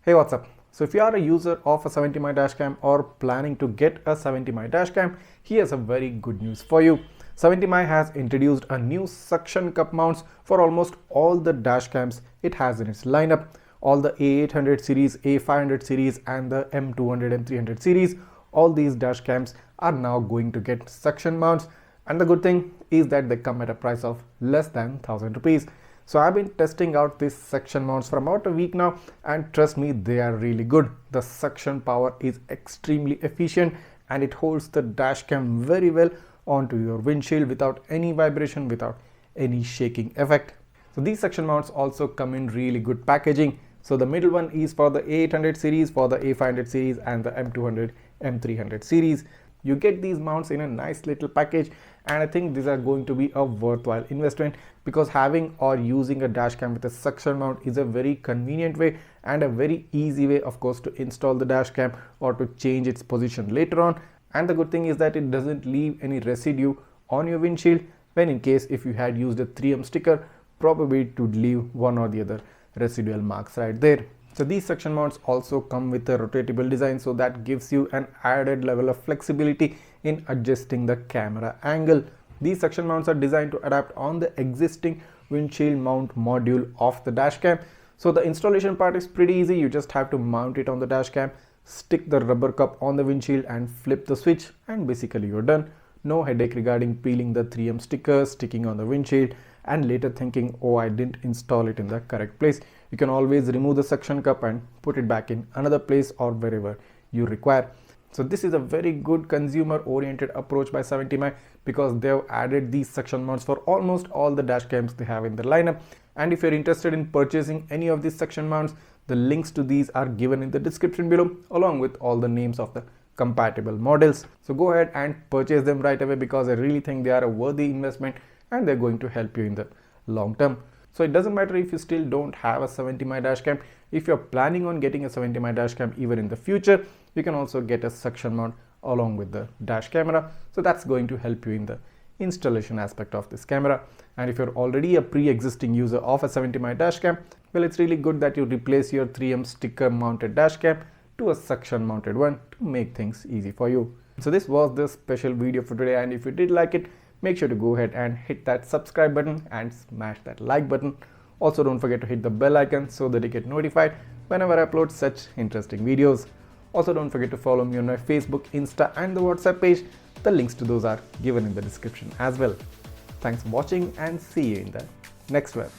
Hey, what's up? So if you are a user of a 70mm dashcam or planning to get a 70mm dashcam, here's a very good news for you. 70mm has introduced a new suction cup mounts for almost all the dashcams it has in its lineup. All the A800 series, A500 series and the M200, M300 series, all these dashcams are now going to get suction mounts, and the good thing is that they come at a price of less than 1000 rupees. So I've been testing out these suction mounts for about a week now, and trust me, they are really good. The suction power is extremely efficient and it holds the dashcam very well onto your windshield without any vibration, without any shaking effect. So these suction mounts also come in really good packaging. So the middle one is for the A800 series, for the A500 series and the M200, M300 series. You get these mounts in a nice little package, and I think these are going to be a worthwhile investment because having or using a dashcam with a suction mount is a very convenient way and a very easy way, of course, to install the dashcam or to change its position later on. And the good thing is that it doesn't leave any residue on your windshield, when in case if you had used a 3M sticker, probably it would leave one or the other residual marks right there. So these suction mounts also come with a rotatable design, so that gives you an added level of flexibility in adjusting the camera angle. These suction mounts are designed to adapt on the existing windshield mount module of the dashcam. So the installation part is pretty easy. You just have to mount it on the dashcam, stick the rubber cup on the windshield and flip the switch, and basically you're done. No headache regarding peeling the 3M sticker, sticking on the windshield and later thinking, oh, I didn't install it in the correct place. You can always remove the suction cup and put it back in another place or wherever you require. So this is a very good consumer oriented approach by 70mm because they have added these suction mounts for almost all the dashcams they have in their lineup. And if you're interested in purchasing any of these suction mounts, the links to these are given in the description below, along with all the names of the compatible models. So go ahead and purchase them right away because I really think they are a worthy investment and they're going to help you in the long term. So it doesn't matter if you still don't have a 70mm dashcam. If you're planning on getting a 70mm dashcam even in the future, you can also get a suction mount along with the dash camera. So that's going to help you in the installation aspect of this camera. And if you're already a pre-existing user of a 70mm dashcam, well, it's really good that you replace your 3M sticker mounted dashcam to a suction mounted one to make things easy for you. So this was the special video for today, and if you did like it, make sure to go ahead and hit that subscribe button and smash that like button. Also, don't forget to hit the bell icon so that you get notified whenever I upload such interesting videos. Also, don't forget to follow me on my Facebook, Insta and the WhatsApp page. The links to those are given in the description as well. Thanks for watching and see you in the next one.